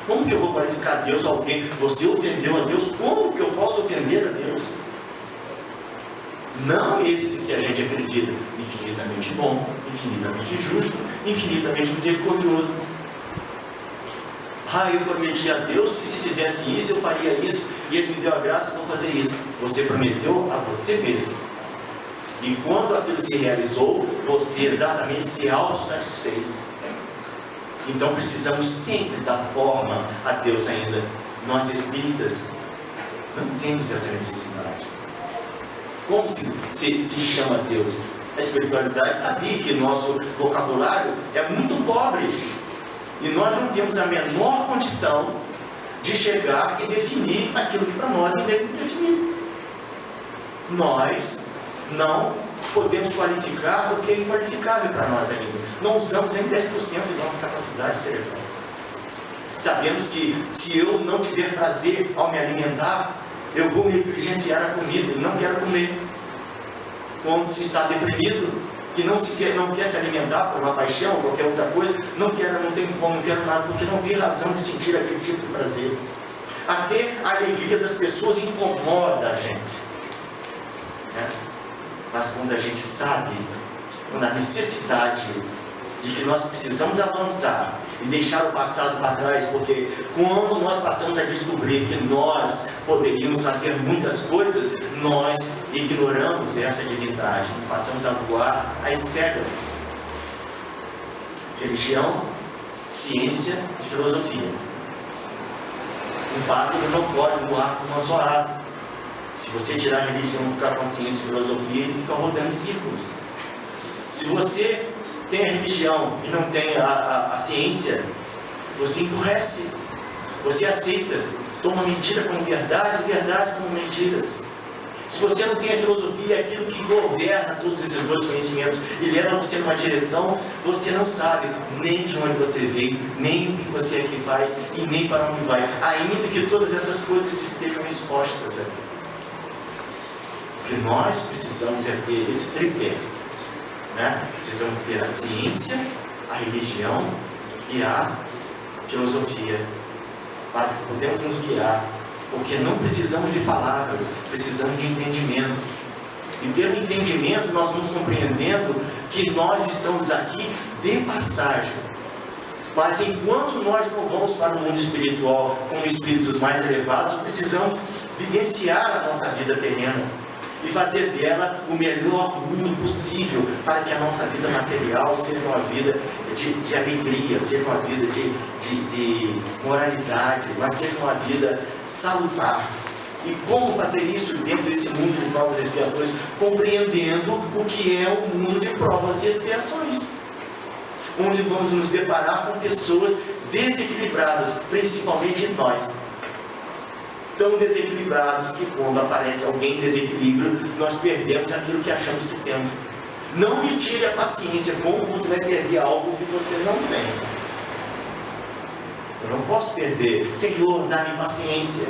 Como que eu vou qualificar Deus a alguém? Você ofendeu a Deus? Como que eu posso ofender a Deus? Não esse que a gente acredita, infinitamente bom, infinitamente justo, infinitamente misericordioso. Eu prometi a Deus que se fizesse isso, eu faria isso, e Ele me deu a graça, eu vou fazer isso. Você prometeu a você mesmo. E quando aquilo se realizou, você exatamente se autossatisfez. Então precisamos sempre dar forma a Deus ainda. Nós espíritas não temos essa necessidade. Como se chama Deus? A espiritualidade sabia que nosso vocabulário é muito pobre. E nós não temos a menor condição de chegar e definir aquilo que para nós é definido. Nós não podemos qualificar o que é inqualificável para nós ainda. Não usamos nem 10% de nossa capacidade cerebral. Sabemos que se eu não tiver prazer ao me alimentar, eu vou negligenciar a comida e não quero comer. Quando se está deprimido, que não quer se alimentar por uma paixão ou qualquer outra coisa, não tenho fome, não quero nada, porque não vê razão de sentir aquele tipo de prazer. Até a alegria das pessoas incomoda a gente. Mas quando a gente sabe, quando a necessidade de que nós precisamos avançar e deixar o passado para trás, porque quando nós passamos a descobrir que nós poderíamos fazer muitas coisas, nós ignoramos essa divindade, passamos a voar às cegas. Religião, ciência e filosofia. Um pássaro não pode voar com uma só asa. Se você tirar a religião e ficar com a ciência e filosofia, ele fica rodando em círculos. Se você tem a religião e não tem a ciência, você endurece, você aceita, toma mentira como verdade, verdade como mentiras. Se você não tem a filosofia, aquilo que governa todos esses dois conhecimentos e leva você numa direção, você não sabe nem de onde você veio, nem o que você aqui faz e nem para onde vai, ainda que todas essas coisas estejam expostas aqui. O que nós precisamos é ter esse tripé. Precisamos ter a ciência, a religião e a filosofia para que podemos nos guiar, porque não precisamos de palavras, precisamos de entendimento. E pelo entendimento nós vamos compreendendo que nós estamos aqui de passagem. Mas enquanto nós não vamos para o mundo espiritual com espíritos mais elevados, precisamos vivenciar a nossa vida terrena e fazer dela o melhor mundo possível, para que a nossa vida material seja uma vida de alegria, seja uma vida de moralidade, mas seja uma vida salutar. E como fazer isso dentro desse mundo de provas e expiações? Compreendendo o que é o mundo de provas e expiações, onde vamos nos deparar com pessoas desequilibradas, principalmente nós. Tão desequilibrados que quando aparece alguém em desequilíbrio, nós perdemos aquilo que achamos que temos. Não me tire a paciência, como você vai perder algo que você não tem. Eu não posso perder. Senhor, dá-me paciência.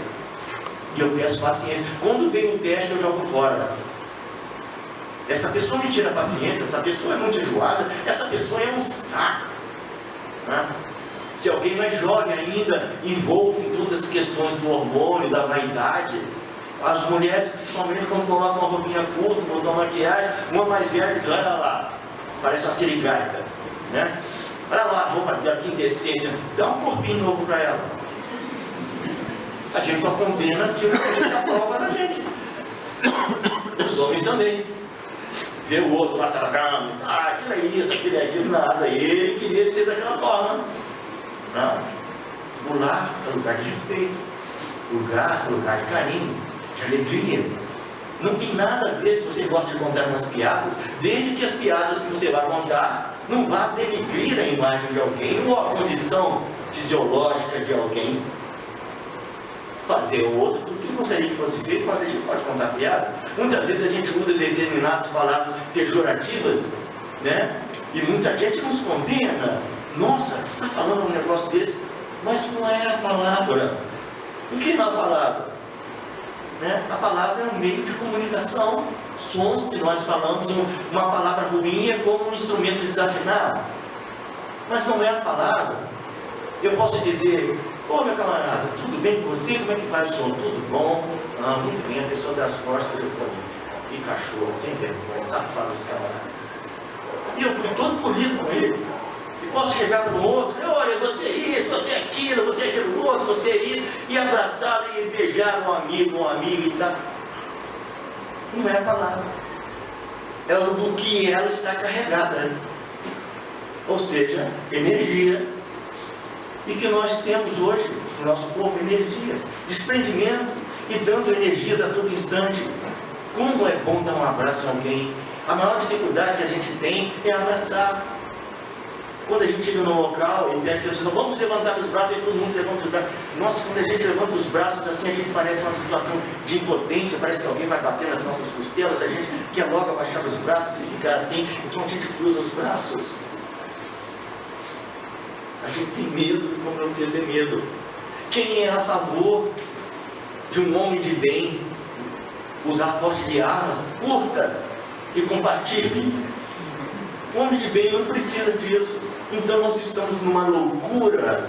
E eu peço paciência. Quando vem o teste, eu jogo fora. Essa pessoa me tira a paciência, essa pessoa é muito enjoada, essa pessoa é um saco. Se alguém mais jovem ainda, envolto em todas as questões do hormônio, da vaidade, as mulheres, principalmente quando colocam uma roupinha curta, botam maquiagem, uma mais velha diz, olha lá, parece uma sirigaita, né? Olha lá a roupa dela, que indecência, dá um corpinho novo para ela. A gente só condena aquilo que a gente aprova na gente. Os homens também. Vê o outro lá, aquilo é isso, aquilo é aquilo, nada. Ele queria ser daquela forma. O lar é lugar de respeito, lugar de carinho, de alegria. Não tem nada a ver se você gosta de contar umas piadas, desde que as piadas que você vai contar não vá denegrir a imagem de alguém ou a condição fisiológica de alguém. Fazer o outro, tudo que gostaria que fosse feito, mas a gente pode contar piada. Muitas vezes a gente usa determinadas palavras pejorativas, né? E muita gente nos condena. Nossa, está falando um negócio desse, mas não é a palavra. O que é a palavra? Né? A palavra é um meio de comunicação. Sons que nós falamos, uma palavra ruim é como um instrumento desafinado. Mas não é a palavra. Eu posso dizer, ô meu camarada, tudo bem com você? Como é que vai o som? Tudo bom? Muito bem, a pessoa das costas, eu estou ali. Que cachorro, sem vergonha, safado esse camarada. E eu fui todo polido com ele. E posso chegar para o outro, olha, você é isso, você é aquilo outro, você é isso, e abraçar e beijar um amigo, uma amiga e tal. Não é a palavra. É o do que ela está carregada. Ou seja, energia. E que nós temos hoje, no nosso corpo, energia, desprendimento e dando energias a todo instante. Como é bom dar um abraço a alguém. A maior dificuldade que a gente tem é abraçar. Quando a gente chega no local e pede pessoas, vamos levantar os braços, e todo mundo levanta os braços. Nossa, quando a gente levanta os braços assim, a gente parece uma situação de impotência, parece que alguém vai bater nas nossas costelas, a gente quer logo abaixar os braços e ficar assim, então a gente cruza os braços. A gente tem medo, como não precisa ter medo. Quem é a favor de um homem de bem usar porte de armas, curta e compartilhe? O homem de bem não precisa disso. Então nós estamos numa loucura,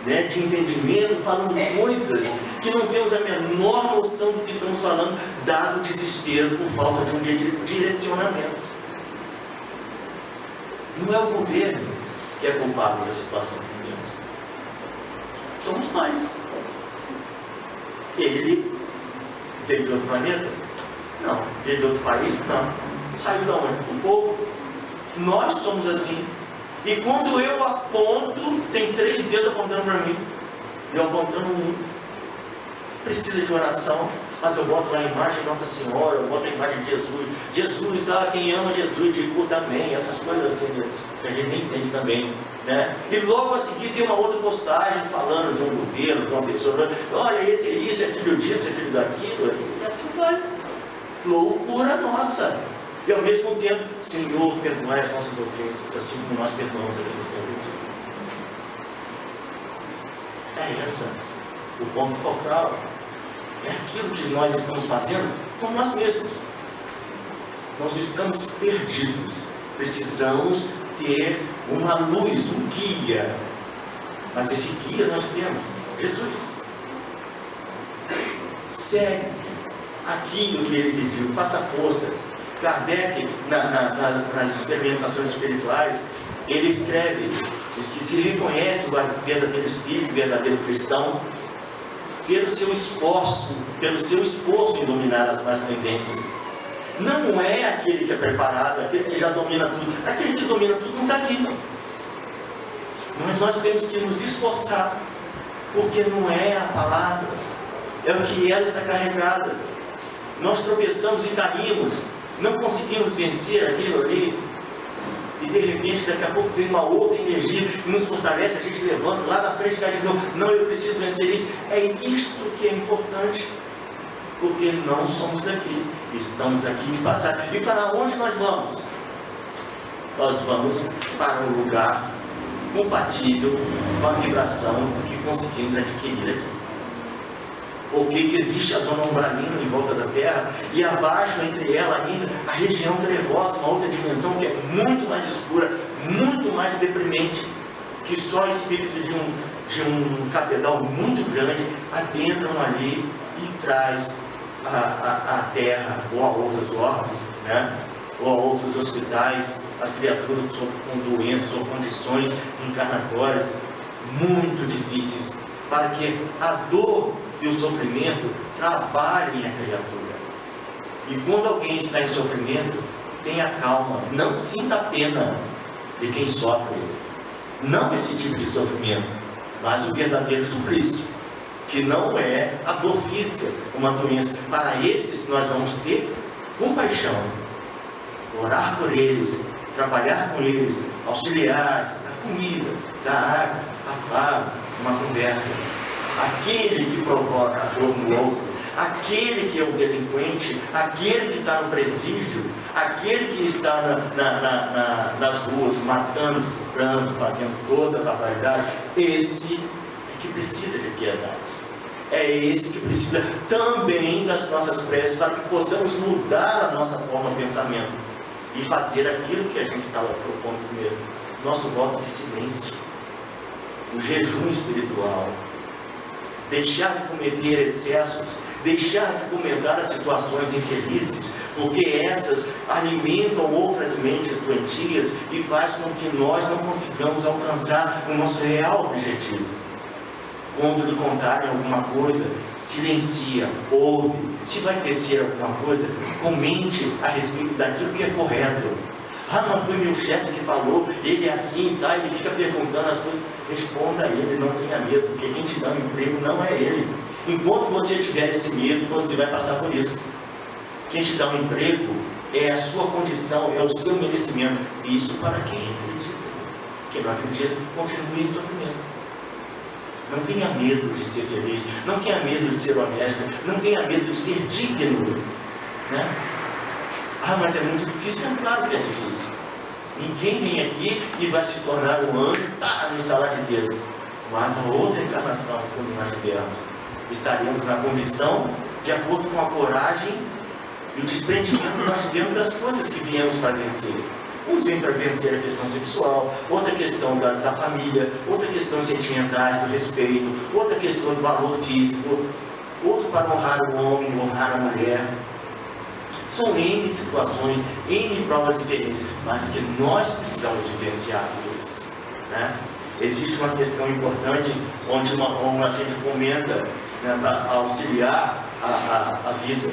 né, de entendimento, falando coisas que não temos a menor noção do que estamos falando, dado o desespero por falta de um direcionamento. Não é o governo que é culpado da situação que temos. Somos nós. Ele veio de outro planeta? Não. Veio de outro país? Não. Saiu de onde? O povo. Nós somos assim. E quando eu aponto, tem 3 dedos apontando para mim. Eu apontando um. Precisa de oração, mas eu boto lá a imagem de Nossa Senhora, eu boto a imagem de Jesus. Jesus, tá? Quem ama Jesus, de culto, amém. Essas coisas assim, né? Que a gente nem entende também, né? E logo a seguir tem uma outra postagem falando de um governo, de uma pessoa. Olha, esse é isso, é filho disso, é filho daquilo. E assim vai. Loucura nossa. E ao mesmo tempo, Senhor, perdoai as nossas ofensas, assim como nós perdoamos a quem nos tem ofendido. É essa o ponto focal. É aquilo que nós estamos fazendo com nós mesmos. Nós estamos perdidos. Precisamos ter uma luz, um guia. Mas esse guia nós temos, Jesus. Segue aquilo que Ele pediu, faça força. Kardec, nas experimentações espirituais, ele escreve, diz que se reconhece o verdadeiro espírito, o verdadeiro cristão, pelo seu esforço em dominar as más tendências. Não é aquele que é preparado, aquele que já domina tudo. Aquele que domina tudo não está aqui, não. Nós temos que nos esforçar, porque não é a palavra, é o que ela está carregada. Nós tropeçamos e caímos, não conseguimos vencer aquilo ali, e de repente daqui a pouco vem uma outra energia e nos fortalece, a gente levanta lá na frente e cai de novo. Não, eu preciso vencer isso. É isto que é importante, porque não somos daqui, estamos aqui de passagem. E para onde nós vamos? Nós vamos para um lugar compatível com a vibração que conseguimos adquirir aqui. Porque que existe a zona umbralina em volta da Terra, e abaixo, entre ela ainda, a região trevosa, uma outra dimensão que é muito mais escura, muito mais deprimente, que só espíritos de um cabedal muito grande adentram ali e traz a Terra, ou a outras orbes, né? Ou a outros hospitais, as criaturas com doenças ou condições encarnatórias muito difíceis, para que a dor e o sofrimento trabalhem a criatura. E quando alguém está em sofrimento, tenha calma, não sinta pena de quem sofre, não esse tipo de sofrimento, mas o verdadeiro suplício, que não é a dor física, uma doença. Para esses nós vamos ter compaixão, orar por eles, trabalhar com eles, auxiliar, dar comida, dar água, afago, uma conversa. Aquele que provoca a dor no outro, aquele que é o delinquente, aquele que está no presídio, aquele que está nas ruas matando, estuprando, fazendo toda a barbaridade, esse é que precisa de piedade. É esse que precisa também das nossas preces, para que possamos mudar a nossa forma de pensamento e fazer aquilo que a gente estava propondo primeiro. Nosso voto de silêncio, o jejum espiritual, deixar de cometer excessos, deixar de comentar as situações infelizes, porque essas alimentam outras mentes doentias e faz com que nós não consigamos alcançar o nosso real objetivo. Quando lhe contarem alguma coisa, silencia, ouve. Se vai descer alguma coisa, comente a respeito daquilo que é correto. Ah, não foi meu chefe que falou, ele é assim, tá? Ele fica perguntando as coisas. Responda a ele, não tenha medo, porque quem te dá um emprego não é ele. Enquanto você tiver esse medo, você vai passar por isso. Quem te dá um emprego é a sua condição, é o seu merecimento. Isso para quem acredita. Quem não acredita, continue em sofrimento. Não tenha medo de ser feliz, não tenha medo de ser honesto, não tenha medo de ser digno, né? Ah, mas é muito difícil. É claro que é difícil. Ninguém vem aqui e vai se tornar um anjo, tá, no instalar de Deus. Mas a outra encarnação, quando nós tivermos, estaremos na condição, de acordo com a coragem e o desprendimento que nós tivemos das coisas que viemos para vencer. Uns vêm para vencer a questão sexual, outra questão da família, outra questão sentimental, do respeito, outra questão do valor físico, outro para honrar o homem, honrar a mulher. São N situações, N provas diferentes, mas que nós precisamos vivenciar eles, né? Existe uma questão importante, onde a gente comenta, né, para auxiliar a vida.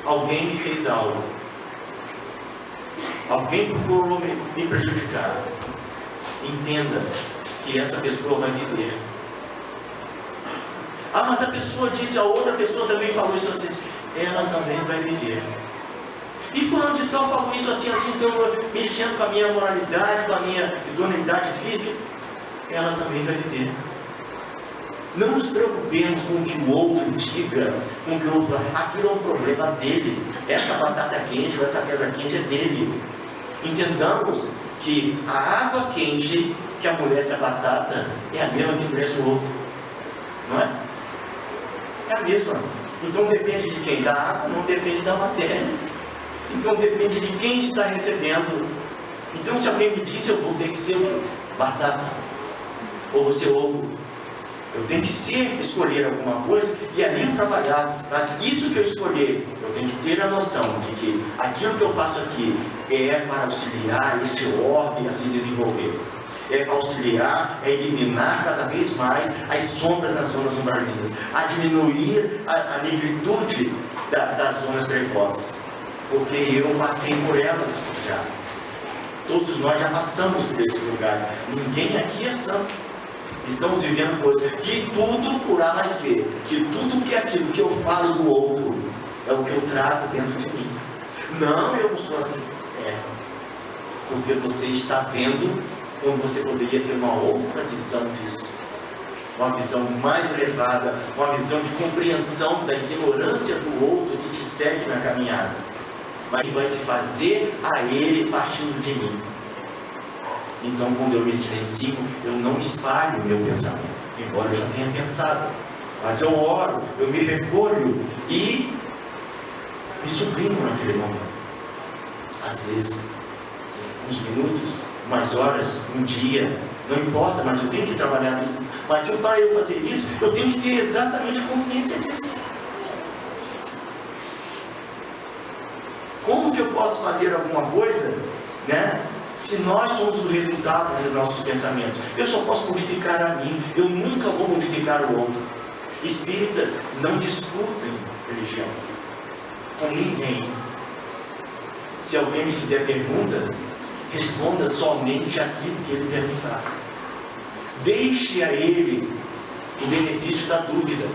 Alguém me fez algo, alguém procurou me prejudicar. Entenda que essa pessoa vai viver. Ah, mas a pessoa disse, a outra pessoa também falou isso assim. Ela também vai viver. E fulano de tal falou isso assim, então mexendo com a minha moralidade, com a minha idoneidade física. Ela também vai viver. Não nos preocupemos com o que o outro diga, com o que o outro fala. Aquilo é um problema dele. Essa batata quente ou essa pedra quente é dele. Entendamos que a água quente que amolece a batata é a mesma que endurece o ovo. Não é? É a mesma. Então depende de quem? Da água, não depende da matéria. Então depende de quem está recebendo. Então se alguém me diz, eu vou ter que ser batata, ou você ovo. Eu tenho que escolher alguma coisa e ali eu trabalhar. Mas isso que eu escolher, eu tenho que ter a noção de que aquilo que eu faço aqui é para auxiliar este orbe a se desenvolver. É para auxiliar, é eliminar cada vez mais as sombras das zonas umbralinas, a diminuir a negritude das zonas trevosas, porque eu passei por elas já. Todos nós já passamos por esses lugares. Ninguém aqui é santo. Estamos vivendo coisas que tudo por A mais B, que tudo que é aquilo que eu falo do outro é o que eu trago dentro de mim. Não, eu não sou assim. Porque você está vendo quando você poderia ter uma outra visão disso. Uma visão mais elevada, uma visão de compreensão da ignorância do outro que te segue na caminhada. Mas que vai se fazer a ele partindo de mim. Então, quando eu me silencio, eu não espalho o meu pensamento, embora eu já tenha pensado. Mas eu oro, eu me recolho e me sublimo naquele momento. Às vezes, uns minutos, umas horas, um dia, não importa, mas eu tenho que trabalhar nisso. Mas para eu fazer isso, eu tenho que ter exatamente consciência disso. Como que eu posso fazer alguma coisa, né? Se nós somos o resultado dos nossos pensamentos? Eu só posso modificar a mim, eu nunca vou modificar o outro. Espíritas não discutem religião com ninguém. Se alguém me fizer perguntas, responda somente aquilo que ele perguntar. Deixe a ele o benefício da dúvida.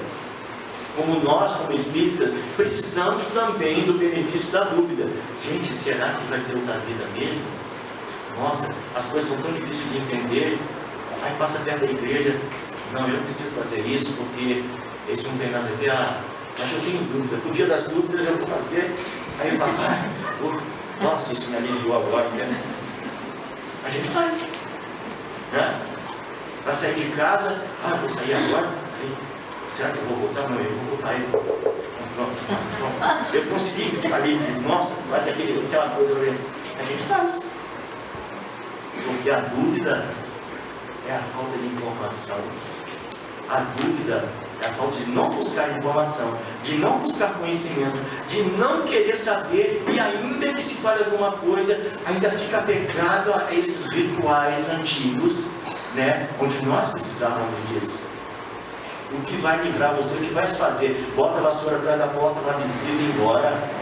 Como nós, como espíritas, precisamos também do benefício da dúvida. Gente, será que vai ter outra vida mesmo? Nossa, as coisas são tão difíceis de entender. Aí passa perto da igreja. Não, eu não preciso fazer isso porque isso não tem nada a ver. Mas eu tenho dúvida. O dia das dúvidas eu vou fazer. Aí o papai, nossa, isso me aliviou agora. Né? A gente faz. Né? Para sair de casa, vou sair agora. Aí, será que eu vou voltar? Não, eu vou voltar aí. Pronto. Eu consegui ficar livre. Nossa, faz aquela coisa. A gente faz. Porque a dúvida é a falta de informação. A dúvida é a falta de não buscar informação, de não buscar conhecimento, de não querer saber, e ainda que se fale alguma coisa, ainda fica apegado a esses rituais antigos, né? Onde nós precisávamos disso. O que vai livrar você, o que vai se fazer? Bota a vassoura atrás da porta, uma visita e ir embora.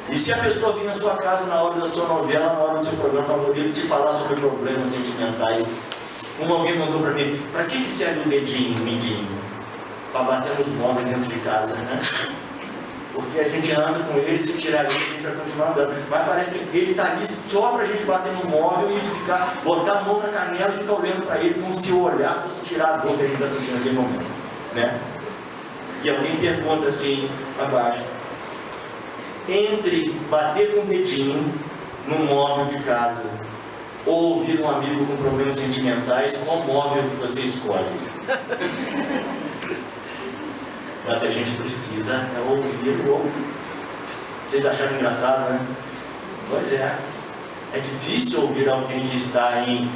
E se a pessoa vir na sua casa na hora da sua novela, na hora do seu programa, para poder te falar sobre problemas sentimentais, como alguém mandou para mim, para que serve o dedinho, o mindinho? Para bater nos móveis dentro de casa, né? Porque a gente anda com ele, se tirar ele, a gente vai continuar andando. Mas parece que ele está ali só para a gente bater no móvel e botar a mão na canela e ficar olhando para ele como se o olhar fosse tirar a dor que a gente está sentindo naquele momento, né? E alguém pergunta assim, abaixo, entre bater com o dedinho no móvel de casa ou ouvir um amigo com problemas sentimentais, qual móvel que você escolhe? Mas a gente precisa ouvir o outro. Vocês acharam engraçado, né? Pois é. É difícil ouvir alguém que está em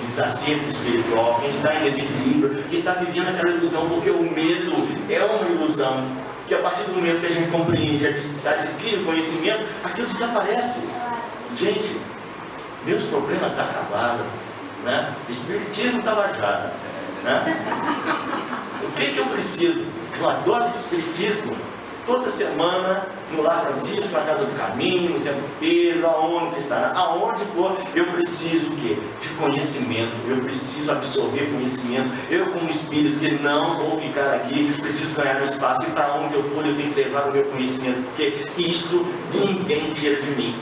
desacerto espiritual, quem está em desequilíbrio, que está vivendo aquela ilusão, porque o medo é uma ilusão. Que a partir do momento que a gente compreende, adquire o conhecimento, aquilo desaparece. Gente, meus problemas acabaram, né? O espiritismo está lajado, né? O que eu preciso? De uma dose de espiritismo toda semana, no Lar Francisco, na Casa do Caminho, no Centro Pedro, aonde for, eu preciso o quê? De conhecimento, eu preciso absorver conhecimento. Eu, como espírito que não vou ficar aqui, preciso ganhar um espaço, e para onde eu for, eu tenho que levar o meu conhecimento, porque isto ninguém tira de mim.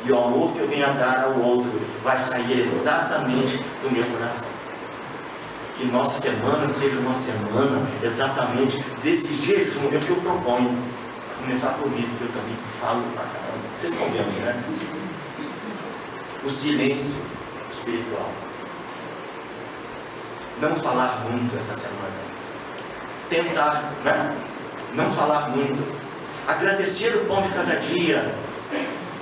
E o amor que eu venho a dar ao outro vai sair exatamente do meu coração. Que nossa semana seja uma semana exatamente desse jejum, é o que eu proponho. Começar por mim, porque eu também falo pra caramba. Vocês estão vendo, né? O silêncio espiritual. Não falar muito essa semana. Tentar, né? Não falar muito. Agradecer o pão de cada dia.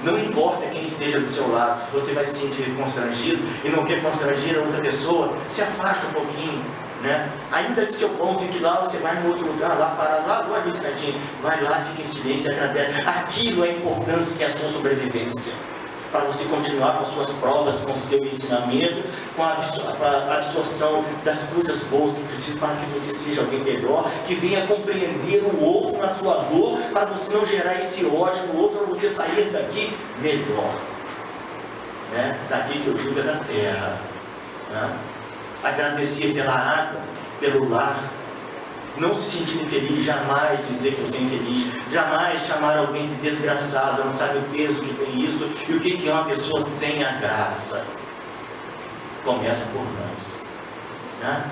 Não importa quem esteja do seu lado, se você vai se sentir constrangido e não quer constranger a outra pessoa, se afasta um pouquinho, né? Ainda que seu pão fique lá, você vai em outro lugar, lá para lá, agora ali instantinho, vai lá, fica em silêncio, agradece. Aquilo é a importância que é a sua sobrevivência, para você continuar com as suas provas, com o seu ensinamento, com a absorção das coisas boas que precisa, para que você seja alguém melhor, que venha compreender o outro na sua dor, para você não gerar esse ódio no outro, para você sair daqui melhor, né? Daqui que eu digo é da terra, né? Agradecer pela água, pelo lar, não se sentir infeliz, jamais dizer que você é infeliz, jamais chamar alguém de desgraçado, não sabe o peso que tem isso e o que é uma pessoa sem a graça. Começa por nós, né?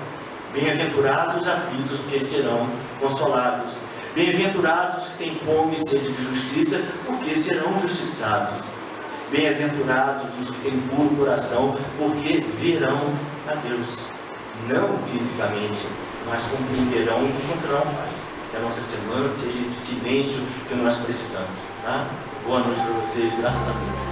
Bem-aventurados os aflitos, porque serão consolados. Bem-aventurados os que têm fome e sede de justiça, porque serão justiçados. Bem-aventurados os que têm puro coração, porque verão a Deus, não fisicamente, mas compreenderão e encontrarão paz. Que a nossa semana seja esse silêncio que nós precisamos, tá? Boa noite para vocês, graças a Deus.